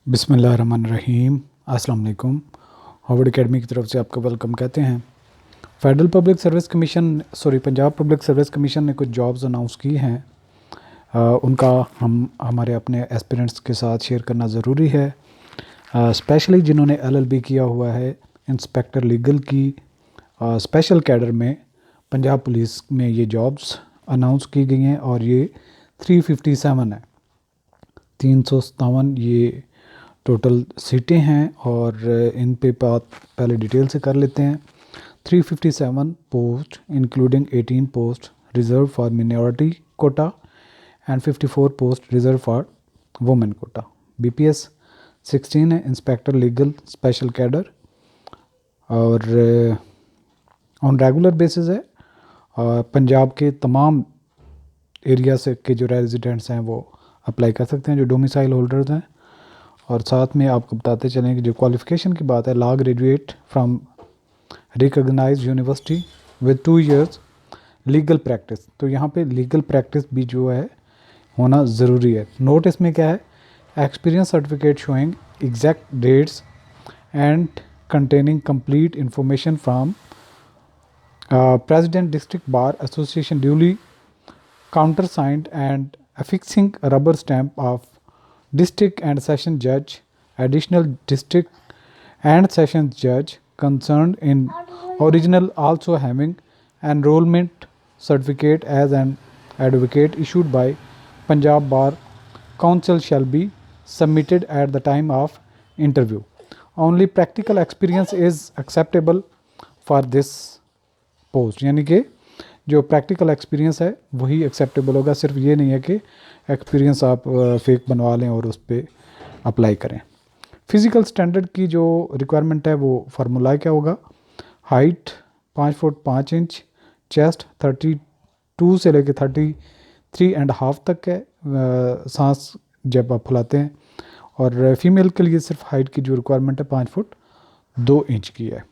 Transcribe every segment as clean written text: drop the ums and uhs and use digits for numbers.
बिस्मिल्लाहिर्रहमानिर्रहीम। अस्सलाम वालेकुम। हार्वर्ड एकेडमी की तरफ से आपका वेलकम कहते हैं। Federal public service commission Punjab public service commission ने कुछ जॉब्स अनाउंस की हैं। उनका हम हमारे अपने एस्पिरेंट्स के साथ शेयर करना ज़रूरी है, स्पेशली जिन्होंने एलएलबी किया हुआ है। इंस्पेक्टर लीगल की स्पेशल कैडर में पंजाब पुलिस में ये जॉब्स अनाउंस की गई हैं और ये 357 है, 357 ये टोटल सीटें हैं। और इन पे बात पहले डिटेल से कर लेते हैं। 357 post including 18 post reserve for minority quota and 54 post reserve for women quota. BPS 16 है, इंस्पेक्टर लीगल स्पेशल कैडर, और ऑन रेगुलर बेसिस है। पंजाब के तमाम एरिया से के जो रेजिडेंट्स हैं वो अप्लाई कर सकते हैं, जो डोमिसाइल होल्डर्स हैं। और साथ में आपको बताते चलें कि जो क्वालिफ़िकेशन की बात है, law graduate from recognised university with 2 years legal practice. तो यहाँ पे लीगल प्रैक्टिस भी जो है होना ज़रूरी है। नोट इसमें क्या है, experience certificate showing exact dates and containing complete information from president district bar association duly countersigned and affixing a rubber stamp of district and session judge, additional district and session judge concerned in original, also having enrollment certificate as an advocate issued by Punjab Bar Council shall be submitted at the time of interview. Only practical experience is acceptable for this post, यानी कि जो practical experience है वही acceptable होगा। सिर्फ ये नहीं है कि एक्सपीरियंस आप फेक बनवा लें और उस पर अप्लाई करें। फ़िज़िकल स्टैंडर्ड की जो रिक्वायरमेंट है वो फार्मूला क्या होगा, हाइट 5 फुट 5 इंच, चेस्ट 32 से लेकर 33.5 तक है, सांस जब आप फुलाते हैं। और फीमेल के लिए सिर्फ हाइट की जो रिक्वायरमेंट है 5 फुट 2 इंच की है।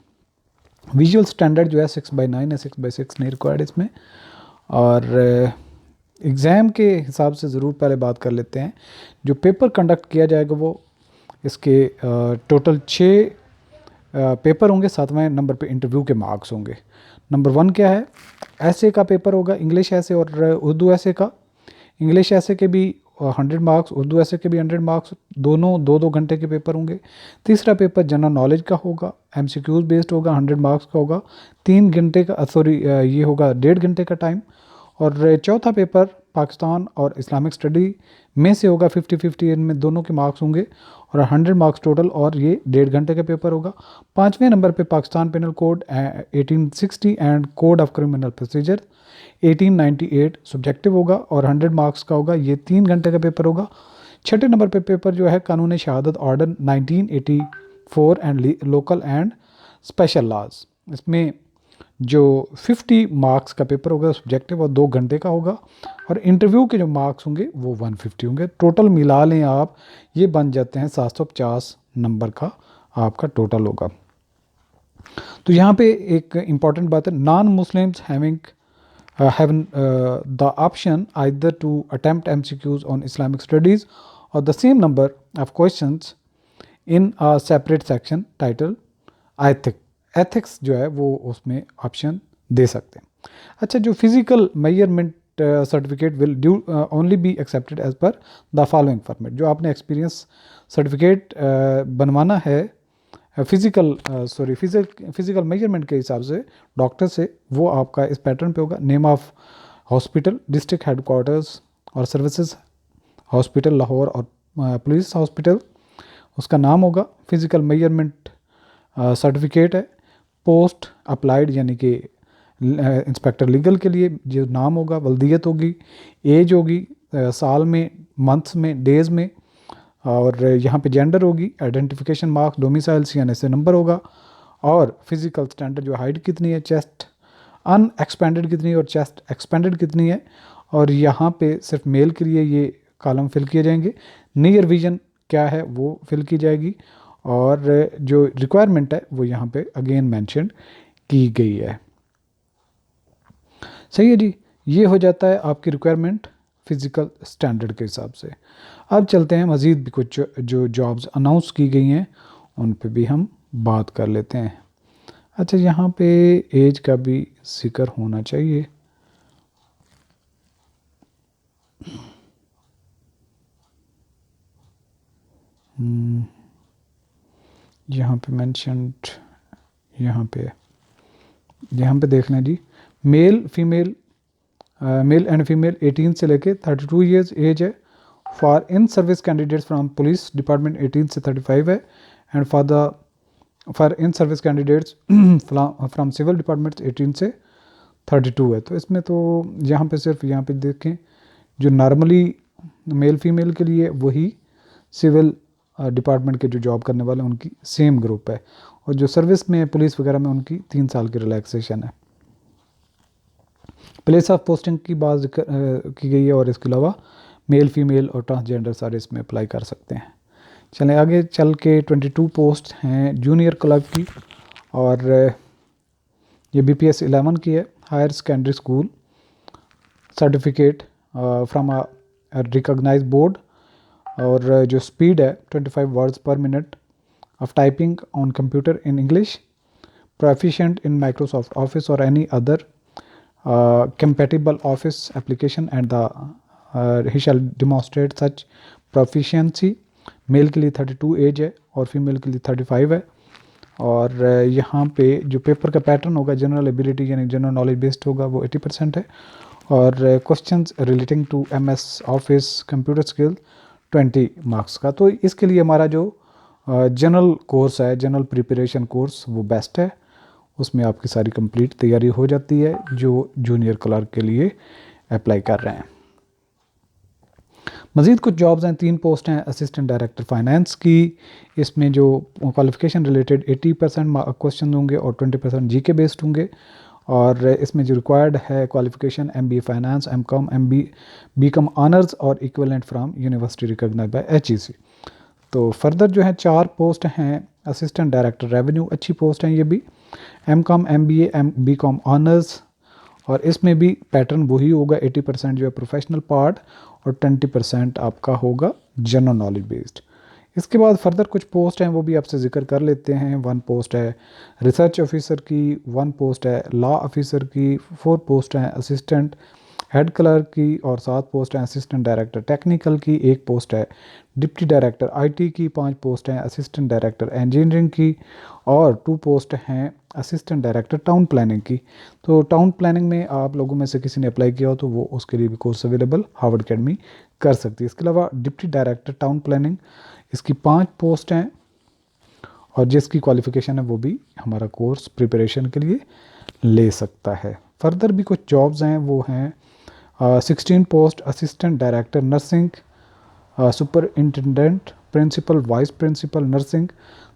विजुअल स्टैंडर्ड जो है 6/9 है, 6/6 नहीं रिक्वायर्ड इसमें। और एग्ज़ाम के हिसाब से ज़रूर पहले बात कर लेते हैं। जो पेपर कंडक्ट किया जाएगा वो इसके टोटल 6 पेपर होंगे। 7वें नंबर पे इंटरव्यू के मार्क्स होंगे। नंबर 1 क्या है, ऐसे का पेपर होगा, इंग्लिश ऐसे और उर्दू ऐसे का। इंग्लिश ऐसे के भी 100 मार्क्स, उर्दू ऐसे के भी 100 मार्क्स, दोनों 2-2 घंटे के पेपर होंगे। तीसरा पेपर जनरल नॉलेज का होगा, एमसीक्यूज बेस्ड होगा, 100 मार्क्स का होगा, 3 घंटे का ये होगा 1.5 घंटे का टाइम। और चौथा पेपर पाकिस्तान और इस्लामिक स्टडी में से होगा, 50-50 इनमें दोनों के मार्क्स होंगे और 100 मार्क्स टोटल, और ये 1.5 घंटे का पेपर होगा। 5वें नंबर पे Pakistan penal code 1860 and code of criminal procedure 1898 subjective होगा और 100 मार्क्स का होगा, ये 3 घंटे का पेपर होगा। 6ठे नंबर पे पेपर जो है कानून शहादत order 1984 and local and special laws. इसमें जो 50 मार्क्स का पेपर होगा सब्जेक्टिव और 2 घंटे का होगा। और इंटरव्यू के जो मार्क्स होंगे वो 150 होंगे। टोटल मिला लें आप, ये बन जाते हैं 750 नंबर का आपका टोटल होगा। तो यहाँ पे एक इम्पॉर्टेंट बात है, non Muslims having have the option either to attempt MCQs on Islamic studies or the same number of questions in a separate section titled ethics जो है वो उसमें ऑप्शन दे सकते हैं। अच्छा, जो physical measurement certificate will only be accepted as per the following format. जो आपने एक्सपीरियंस सर्टिफिकेट बनवाना है फिज़िकल मेजरमेंट के हिसाब से डॉक्टर से, वो आपका इस पैटर्न पे होगा। Name of hospital, district headquarters और सर्विसेज हॉस्पिटल लाहौर और पुलिस हॉस्पिटल, उसका नाम होगा। फिज़िकल मेजरमेंट सर्टिफिकेट है। पोस्ट अप्लाइड यानी कि इंस्पेक्टर लीगल के लिए जो नाम होगा, वल्दियत होगी, एज होगी, साल में, मंथ्स में, डेज़ में, और यहाँ पे जेंडर होगी, identification marks, domicile CNSA number होगा। और फिज़िकल स्टैंडर्ड जो हाइट कितनी है, चेस्ट अनएक्सपेंडेड कितनी है और चेस्ट एक्सपेंडेड कितनी है। और यहाँ पे सिर्फ मेल के लिए ये कॉलम फिल किए जाएंगे। नियर विजन क्या है वो फिल की जाएगी। और जो रिक्वायरमेंट है वो यहाँ पे अगेन मेंशन की गई है। सही है जी, ये हो जाता है आपकी रिक्वायरमेंट। फिज़िकल स्टैंडर्ड के हिसाब से। अब चलते हैं मज़ीद भी कुछ जो जॉब्स अनाउंस की गई हैं उन पे भी हम बात कर लेते हैं। अच्छा, यहाँ पे एज का भी जिक्र होना चाहिए। यहाँ पे मेंशन्ड, यहाँ पे देख लें जी, male female, male and female 18 से लेके 32 ईयर्स एज है। For in service candidates from police department 18 से 35 है, and for in service candidates from civil departments 18 से 32 है। तो इसमें तो यहाँ पे सिर्फ यहाँ पे देखें, जो नॉर्मली मेल फीमेल के लिए वही सिविल डिपार्टमेंट के जो जॉब करने वाले उनकी सेम ग्रुप है, और जो सर्विस में पुलिस वगैरह में उनकी 3 साल की रिलैक्सेशन है। प्लेस ऑफ पोस्टिंग की बात की गई है, और इसके अलावा मेल फीमेल और ट्रांसजेंडर सारे इसमें अप्लाई कर सकते हैं। चलें आगे चल के 22 पोस्ट हैं जूनियर क्लर्क की, और ये BPS 11 की है। Higher secondary school certificate from a recognized board, और जो स्पीड है 25 words per minute of typing on computer in English, proficient in Microsoft Office और any other compatible office application, and he shall demonstrate such proficiency। Male के लिए 32 as है और female के लिए 35 है। और यहाँ पे जो पेपर का पैटर्न होगा जनरल एबिलिटी यानी जनरल नॉलेज बेस्ड होगा, वो 80% है, और questions relating to MS office computer skill 20 marks का। तो इसके लिए हमारा जो जनरल कोर्स है, जनरल प्रिपरेशन कोर्स, वो बेस्ट है। उसमें आपकी सारी कंप्लीट तैयारी हो जाती है जो जूनियर क्लर्क के लिए अप्लाई कर रहे हैं। मज़ीद कुछ जॉब्स हैं, 3 पोस्ट हैं असिस्टेंट डायरेक्टर फाइनेंस की। इसमें जो क्वालिफ़िकेशन रिलेटेड 80% क्वेश्चन होंगे और 20% GK बेस्ड होंगे, और इसमें जो रिक्वायर्ड है qualification MBA finance, MCOM, BCom honours और equivalent from university recognized by HEC। तो फर्दर जो है 4 पोस्ट हैं असिस्टेंट डायरेक्टर रेवेन्यू, अच्छी पोस्ट हैं ये भी, MCOM, MBA, BCom ऑनर्स, और इसमें भी पैटर्न वही होगा, 80% जो है प्रोफेशनल पार्ट और 20% आपका होगा जनरल नॉलेज बेस्ड। इसके बाद फर्दर कुछ पोस्ट हैं वो भी आपसे जिक्र कर लेते हैं। 1 पोस्ट है रिसर्च ऑफिसर की, 1 पोस्ट है लॉ ऑफिसर की, 4 पोस्ट हैं असिस्टेंट हेड क्लर्क की, और 7 पोस्ट हैं असिस्टेंट डायरेक्टर टेक्निकल की, 1 पोस्ट है डिप्टी डायरेक्टर IT की, 5 पोस्ट हैं असिस्टेंट डायरेक्टर इंजीनियरिंग की, और 2 पोस्ट हैं असिस्टेंट डायरेक्टर टाउन प्लानिंग की। तो टाउन प्लानिंग में आप लोगों में से किसी ने अप्लाई किया हो तो वो उसके लिए भी कोर्स अवेलेबल हार्वर्ड अकेडमी कर सकती है। इसके अलावा डिप्टी डायरेक्टर टाउन प्लानिंग, इसकी 5 पोस्ट हैं, और जिसकी क्वालिफ़िकेशन है वो भी हमारा कोर्स प्रिपरेशन के लिए ले सकता है। फर्दर भी कुछ जॉब्स हैं वो हैं 16 post assistant director nursing, superintendent, principal, vice principal nursing,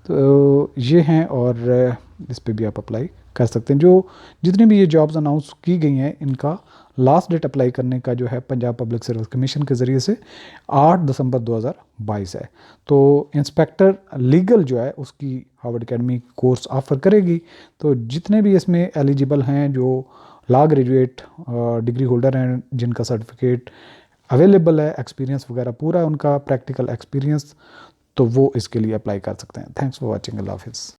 तो ये हैं, और इस पे भी आप अप्लाई कर सकते हैं। जो जितनी भी ये जॉब्स अनाउंस की गई हैं इनका लास्ट डेट अप्लाई करने का जो है पंजाब पब्लिक सर्विस कमीशन के ज़रिए से 8 दिसंबर 2022 है। तो इंस्पेक्टर लीगल जो है उसकी हार्वर्ड अकेडमी कोर्स ऑफ़र करेगी। तो जितने भी इसमें एलिजिबल हैं जो लॉ ग्रेजुएट डिग्री होल्डर हैं जिनका सर्टिफिकेट अवेलेबल है, एक्सपीरियंस वगैरह पूरा उनका प्रैक्टिकल एक्सपीरियंस, तो वो इसके लिए अप्लाई कर सकते हैं। थैंक्स फॉर वॉचिंग, अल्लाह हाफिज़।